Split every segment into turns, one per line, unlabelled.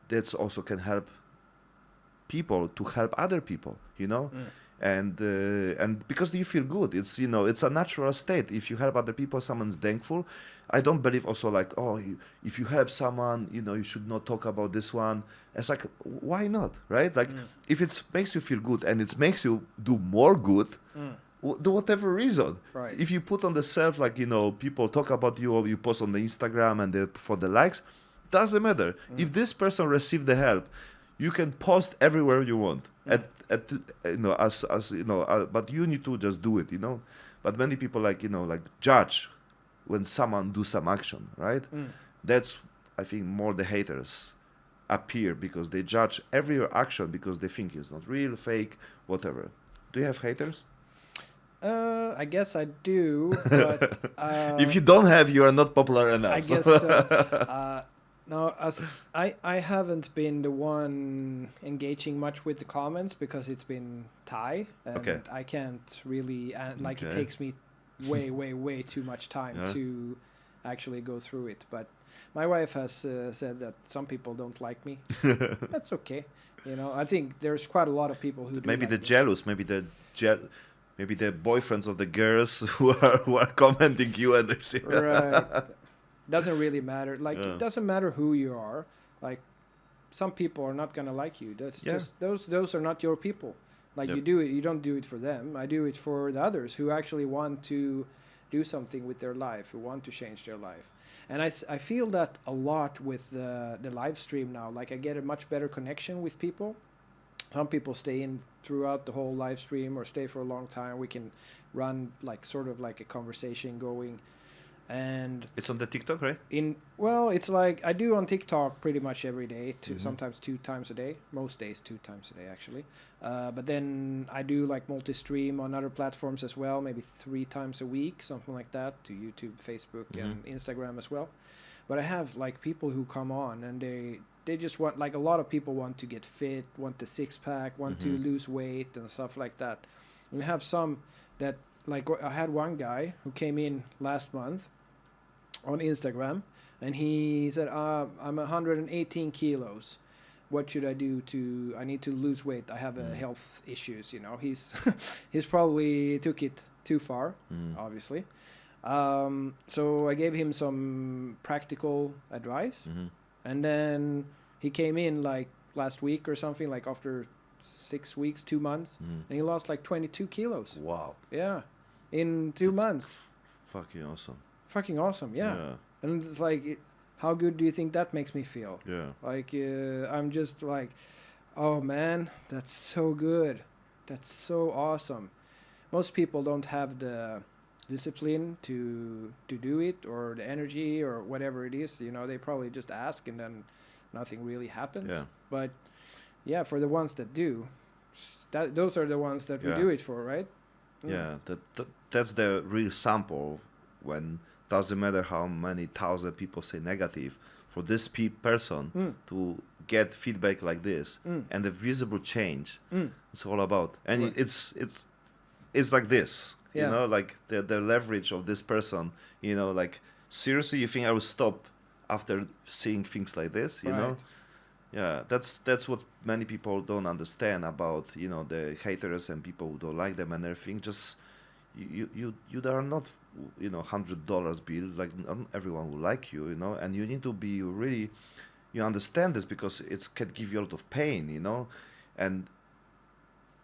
that's also can help people to help other people, and because you feel good, it's it's a natural state. If you help other people, someone's thankful. I don't believe also like, oh, if you help someone, you should not talk about this one. It's like, why not, right? Like, if it makes you feel good and it makes you do more good, do whatever reason.
Right.
If you put on the self, like, people talk about you, or you post on the Instagram and for the likes, doesn't matter. If this person received the help, you can post everywhere you want. But you need to just do it. But many people like judge when someone do some action, right? That's, I think, more the haters appear, because they judge every action because they think it's not real, fake, whatever. Do you have haters?
I guess I do, but
If you don't have, you are not popular enough.
I guess so. No, I haven't been the one engaging much with the comments because it's been Thai, and
Okay.
I can't really it
Okay.
takes me way too much time to actually go through it. But my wife has said that some people don't like me. That's okay. I think there's quite a lot of people who do
Maybe
like
the
me.
jealous, maybe the boyfriends of the girls who are commenting you, and they say,
Right. Doesn't really matter. Like,
Yeah.
it doesn't matter who you are. Like, some people are not gonna like you. That's
Yeah.
just those are not your people. Like,
Yep.
you don't do it for them. I do it for the others who actually want to do something with their life, who want to change their life. And I feel that a lot with the live stream now. Like, I get a much better connection with people. Some people stay in throughout the whole live stream or stay for a long time. We can run like sort of like a conversation going. And
it's on the TikTok, right?
it's like I do on TikTok pretty much every day, sometimes 2 times a day, most days 2 times a day actually. But then I do like multi-stream on other platforms as well, maybe 3 times a week, something like that, to YouTube, Facebook, and Instagram as well. But I have like people who come on and they just want, like, a lot of people want to get fit, want the 6-pack, want to lose weight and stuff like that. And we have some that, like, I had one guy who came in last month on Instagram, and he said, I'm 118 kilos. What should I do I need to lose weight. I have health issues, he's probably took it too far, obviously. So I gave him some practical advice, and then he came in like last week or something, like after 6 weeks, 2 months, and he lost like 22 kilos.
Wow.
Yeah, in 2 months.
Fucking awesome.
Fucking awesome, yeah. And it's like, how good do you think that makes me feel?
Yeah.
Like, I'm just like, oh man, that's so good. That's so awesome. Most people don't have the discipline to do it, or the energy, or whatever it is. They probably just ask and then nothing really happens.
Yeah.
But yeah, for the ones that do, those are the ones that we do it for, right?
Yeah, that's the real sample. When doesn't matter how many thousand people say negative, for this person to get feedback like this and the visible change, it's all about. And
Right.
it's like this,
Yeah.
like the leverage of this person, like, seriously, you think I will stop after seeing things like this,
Right.
Yeah, that's what many people don't understand about, the haters and people who don't like them and everything. Just you are not, $100 bill. Like, not everyone will like you, and you need to be really, you understand this, because it can give you a lot of pain, and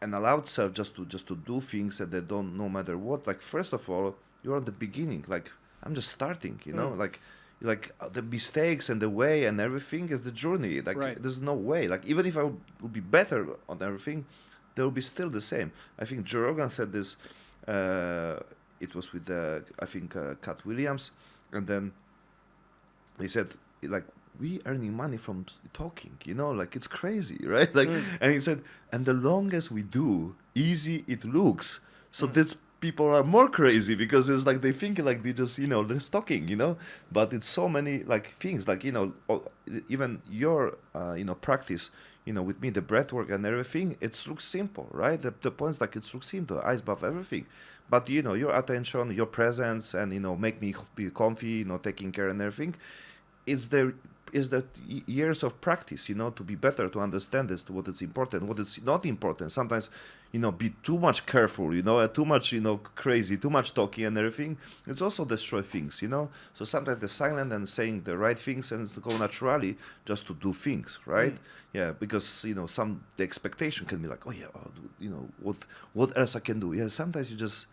allow yourself just to do things that they don't, no matter what. Like, first of all, you're at the beginning. Like, I'm just starting, like the mistakes and the way and everything is the journey. Like,
Right.
there's no way. Like, even if I would be better on everything, they will be still the same. I think Joe Rogan said this. It was with I think Cat Williams, and then he said, like, we earning money from talking, like, it's crazy, right? Like, and he said, and the longest we do, easy it looks. So that's, people are more crazy, because it's like they think like they just, they're talking, but it's so many like things, like, even your, practice, with me, the breathwork and everything, it looks simple, right? The points, like, it looks simple, ice bath, everything. But, your attention, your presence, and, make me be comfy, taking care and everything, years of practice, to be better, to understand this, what is important, what is not important. Sometimes, be too much careful, and too much, crazy, too much talking and everything. It's also destroy things, So sometimes the silent and saying the right things and it's go naturally just to do things, right? Yeah, because the expectation can be like, oh yeah, what else I can do? Yeah, sometimes you just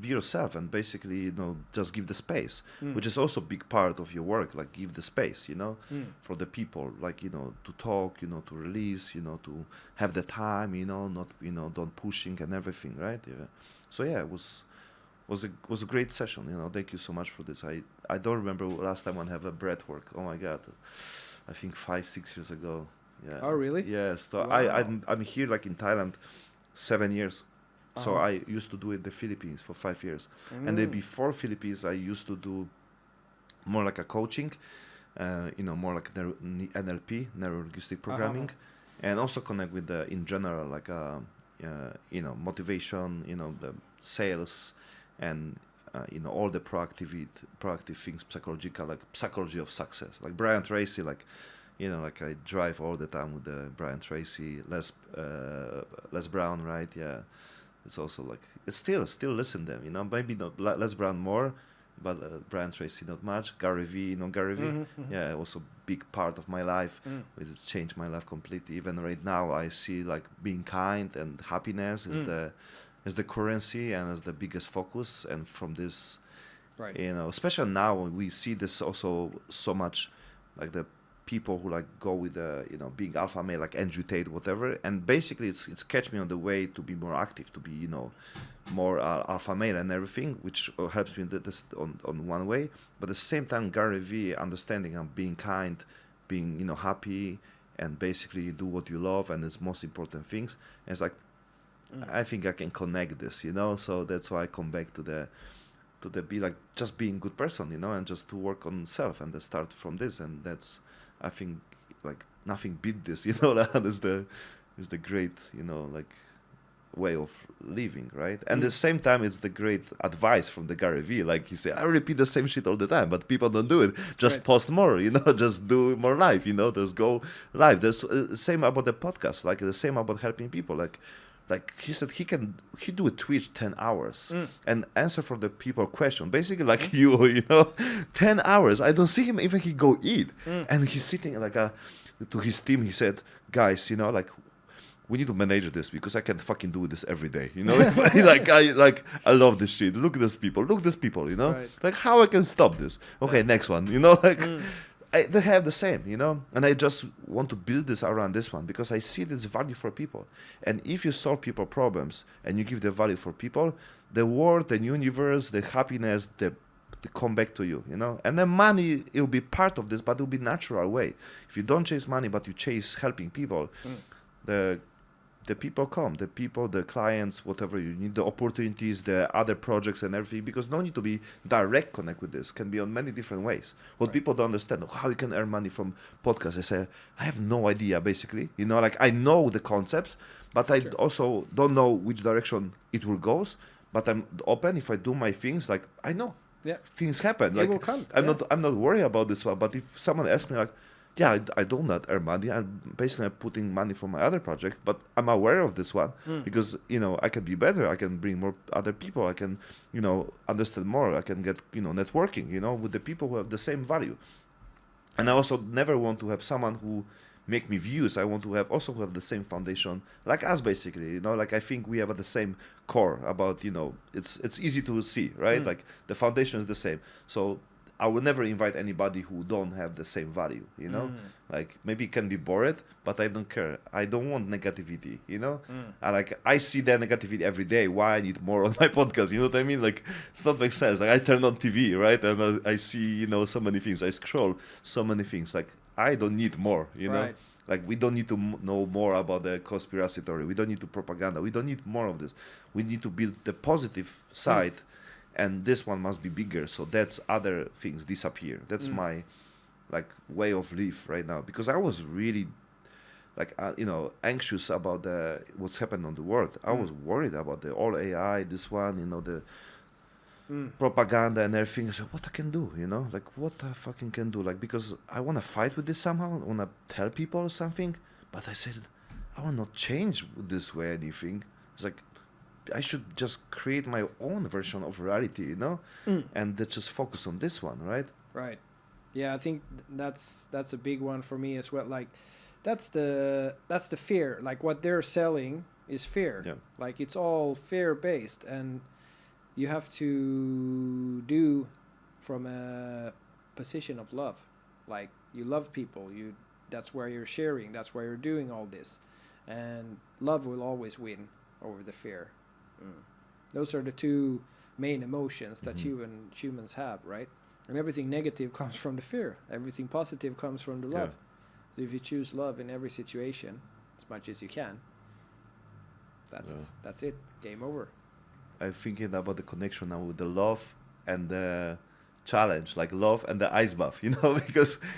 be yourself and basically just give the space, which is also a big part of your work, like give the space for the people, like to talk, to release, to have the time, not don't pushing and everything, right? Yeah. So yeah, it was a great session, thank you so much for this. I don't remember last time I have a breath work. Oh my god, I think 5-6 years ago. Yeah.
Oh really?
Yes. So
Wow.
I'm here like in Thailand 7 years. So
Uh-huh.
I used to do it in the Philippines for 5 years. And then before Philippines, I used to do more like a coaching, more like NLP, neuro-linguistic programming, and also connect with in general, like, motivation, the sales, and, all the proactive things, psychological, like psychology of success. Like Brian Tracy, like, like I drive all the time with the Brian Tracy, Les Brown, right? Yeah. It's also like it's still listen to them, maybe not Les Brown more, but Brian Tracy not much. Gary V, Gary V, yeah, also big part of my life. It's changed my life completely. Even right now, I see like being kind and happiness is the currency and is the biggest focus. And from this,
Right.
especially now we see this also so much, like the people who like go with the being alpha male, like Andrew Tate, whatever, and basically it's catch me on the way to be more active, to be more alpha male and everything, which helps me this on one way. But at the same time, Gary V understanding and being kind, being happy, and basically do what you love, and it's most important things. And it's like I think I can connect this, so that's why I come back to the be like just being good person, and just to work on self and to start from this. And that's, I think, like nothing beat this, that is the great, like way of living, right? And at the same time, it's the great advice from the Gary V. Like he said, I repeat the same shit all the time, but people don't do it. Just
Right.
post more, just do more live, just go live. There's same about the podcast, like the same about helping people, like he said he do a Twitch 10 hours and answer for the people question basically like you 10 hours. I don't see him even he go eat and he's sitting like to his team. He said, guys, like we need to manage this because I can't fucking do this every day, I love this shit. Look at these people,
Right.
like how I can stop this. Okay, next one, like they have the same, and I just want to build this around this one because I see this value for people. And if you solve people problems and you give the value for people, the world, the universe, the happiness, they come back to you, and then money, it will be part of this, but it will be natural way. If you don't chase money but you chase helping people, the people come, the clients, whatever you need, the opportunities, the other projects and everything, because no need to be direct connect with this, can be on many different ways. What people don't understand, how you can earn money from podcasts. I say, I have no idea, basically. Like I know the concepts, but I also don't know which direction it will go. But I'm open. If I do my things, like I know
Yeah.
things happen.
It
Like
will come.
I'm not worried about this one. But if someone asks me like, yeah, I do not earn money. I'm basically putting money for my other project, but I'm aware of this one because I can be better. I can bring more other people. I can understand more. I can get networking with the people who have the same value. And I also never want to have someone who make me views. I want to have also who have the same foundation like us, basically. Like I think we have the same core about it's easy to see, right? Like the foundation is the same. So I will never invite anybody who don't have the same value, Like maybe it can be bored, but I don't care. I don't want negativity, I see that negativity every day. Why I need more on my podcast? You know what I mean? Like it's not make sense. Like I turn on TV, right? And I see, so many things. I scroll so many things. Like I don't need more,
Right.
Like we don't need to know more about the conspiracy theory. We don't need to propaganda. We don't need more of this. We need to build the positive side. And this one must be bigger, so that's other things disappear. That's my way of life right now, because I was really anxious about what's happened on the world. I was worried about the all AI, this one, propaganda and everything. I said, what I can do, like what I fucking can do, like, because I want to fight with this somehow, I want to tell people something, but I said, I will not change this way anything. It's like, I should just create my own version of reality, and let's just focus on this one, right?
Right. Yeah, I think that's a big one for me as well. Like, that's the fear. Like, what they're selling is fear.
Yeah.
Like, it's all fear based, and you have to do from a position of love. Like, you love people. That's where you're sharing. That's where you're doing all this, and love will always win over the fear. Those are the two main emotions that humans have, right? And everything negative comes from the fear. Everything positive comes from the love. So if you choose love in every situation, as much as you can, that's it. Game over.
I'm thinking about the connection now with the love and the challenge, like love and the ice bath,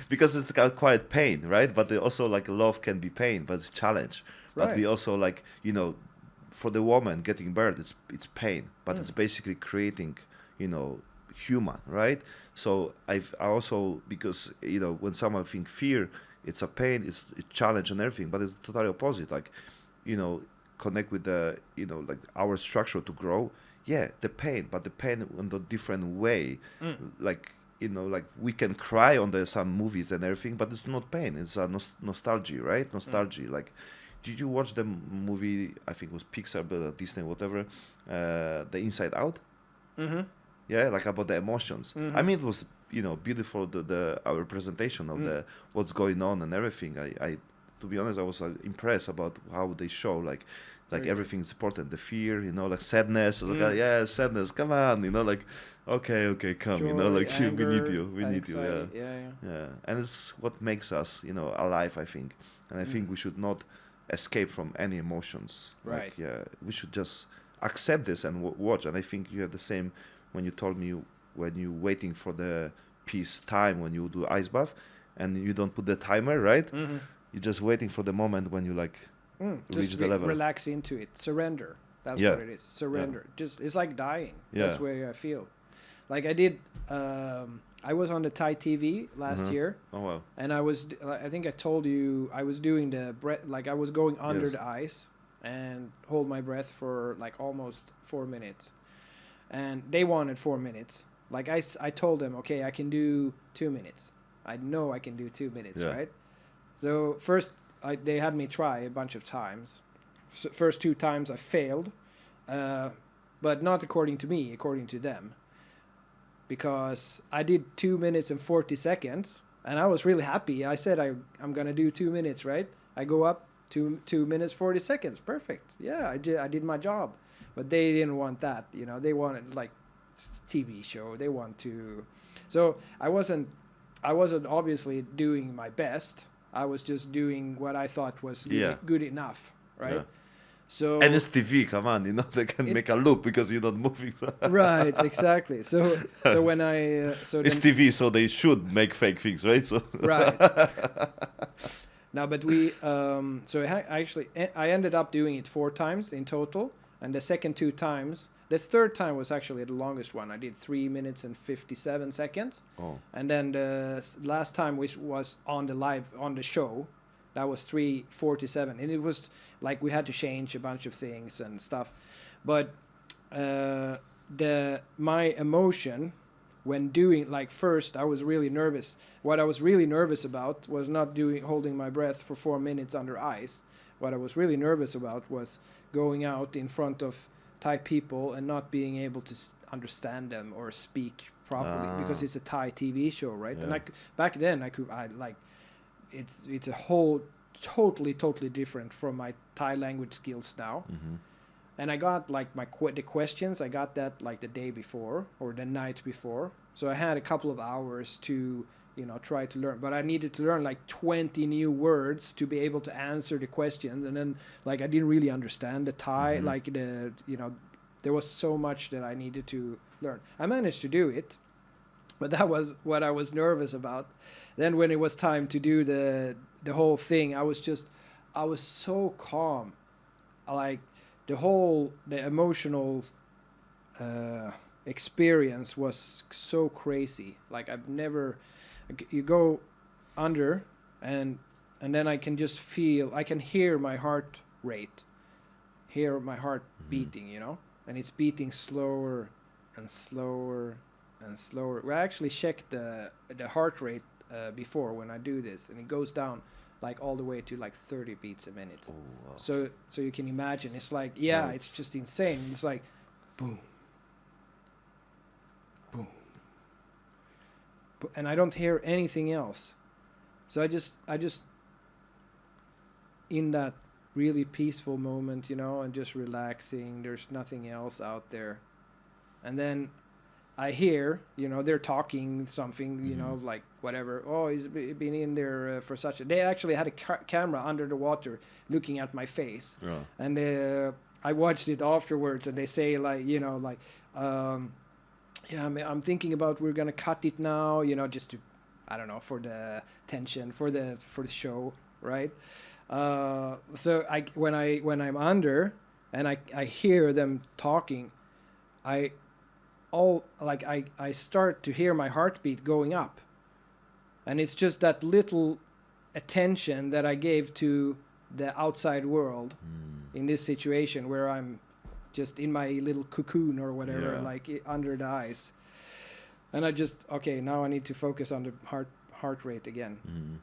because it's got quite pain, right? But also like love can be pain, but it's challenge. But
Right.
we also like, for the woman getting birth, it's pain, but it's basically creating, human, right? So I also, because when someone think fear, it's a pain, it's challenge and everything, but it's totally opposite. Like, connect with the like our structure to grow. Yeah, the pain, but the pain in a different way. Like like we can cry on some movies and everything, but it's not pain. It's a nostalgia, right? Nostalgia. Like, did you watch the movie? I think it was Pixar, but Disney, whatever. The Inside Out. Yeah, like about the emotions. I mean, it was beautiful, the our presentation of the what's going on and everything. I to be honest, I was impressed about how they show like everything is important. The fear, like sadness. I was like, yeah, sadness. Come on, like okay, come.
Joy,
Like
anger,
we need you. We need you.
anxiety.
Yeah. And it's what makes us, alive. I think, and I think we should not escape from any emotions.
Right.
Like, yeah, we should just accept this and watch. And I think you have the same when you told me when you waiting for the peace time when you do ice bath, and you don't put the timer, right? You're just waiting for the moment when you like reach
Just
the level.
relax into it. Surrender. That's
Yeah.
what it is. Surrender. Just it's like dying.
Yeah.
That's where I feel. Like I did. I was on the Thai TV last year,
Oh wow.
and I think I told you I was doing the breath. Like I was going under
Yes.
the ice and hold my breath for like almost 4 minutes, and they wanted 4 minutes. Like I told them, okay, I can do 2 minutes. I know I can do 2 minutes,
Yeah.
right? So first, they had me try a bunch of times. First 2 times I failed, but not according to me, according to them. Because I did 2 minutes and 40 seconds, and I was really happy. I said I'm gonna do 2 minutes, right? I go up 2 minutes 40 seconds, perfect. Yeah, I did my job, but they didn't want that. They wanted like TV show. They want to. So I wasn't obviously doing my best. I was just doing what I thought was good enough, right?
Yeah.
So
And it's TV, come on, they can make a loop because you're not moving.
right, exactly. So when I
It's TV, so they should make fake things, right? So
right. Now, but I ended up doing it 4 times in total, and the second 2 times, the third time was actually the longest one. I did 3 minutes and 57 seconds.
Oh.
And then the last time, which was on the show, that was 3:47, and it was like we had to change a bunch of things and stuff. But my emotion when doing, like, first I was really nervous. What I was really nervous about was not holding my breath for 4 minutes under ice. What I was really nervous about was going out in front of Thai people and not being able to understand them or speak properly because it's a Thai TV show, right?
Yeah.
And back then it's a whole totally different from my Thai language skills now.
Mm-hmm.
And I got like the questions, I got that like the day before or the night before. So I had a couple of hours to, try to learn. But I needed to learn like 20 new words to be able to answer the questions. And then like I didn't really understand the Thai, like there was so much that I needed to learn. I managed to do it, but that was what I was nervous about. Then when it was time to do the whole thing, I was so calm. Like the emotional experience was so crazy. Like I've never, you go under, and then I can just feel, I can hear my heart rate, hear my heart beating, you know, and it's beating slower and slower and slower. We actually checked the heart rate before when I do this, and it goes down like all the way to like 30 beats a minute.
Oh, wow.
So you can imagine, it's like, yeah,
Right.
it's just insane. It's like boom, boom, and I don't hear anything else. So I just in that really peaceful moment, you know, and just relaxing. There's nothing else out there. And then I hear, you know, they're talking something, you know, like whatever. Oh, he's been in there for such a... They actually had a camera under the water looking at my face.
Yeah.
And I watched it afterwards, and they say, like, you know, like, yeah, I mean, I'm thinking about we're going to cut it now, you know, just to, I don't know, for the tension, for the show, right? So when I'm under and I hear them talking, I start to hear my heartbeat going up, and it's just that little attention that I gave to the outside world in this situation where I'm just in my little cocoon or whatever, like under the ice, and I just, okay, now I need to focus on the heart rate again.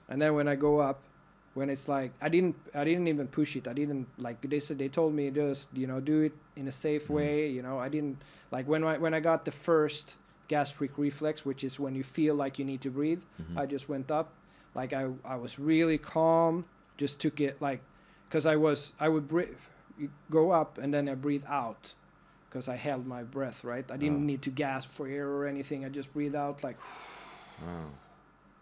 And then when I go up, when it's like I didn't even push it, I didn't, like, they told me just, you know, do it in a safe way, you know. I didn't, like, when I got the first gastric reflex, which is when you feel like you need to breathe, I just went up, like I was really calm, just took it, like, because I would go up and then I breathe out, because I held my breath, right? I didn't need to gasp for air or anything. I just breathe out, like,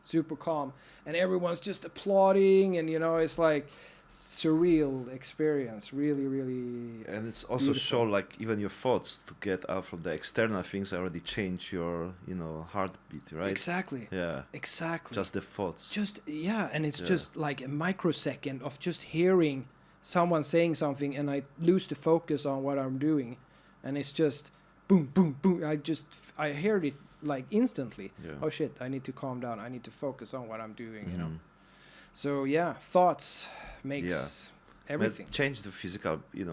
super calm, and everyone's just applauding, and, you know, it's like surreal experience, really, really.
And it's also
beautiful.
show, like, even your thoughts to get out from the external things already change your, you know, heartbeat, right?
Exactly.
Yeah.
Exactly.
Just the thoughts.
Just, yeah, and it's just like a microsecond of just hearing someone saying something, and I lose the focus on what I'm doing, and it's just boom, boom, boom. I heard it like instantly. Oh shit, I need to calm down, I need to focus on what I'm doing, you know. So yeah, thoughts makes everything.
Change the physical, you know,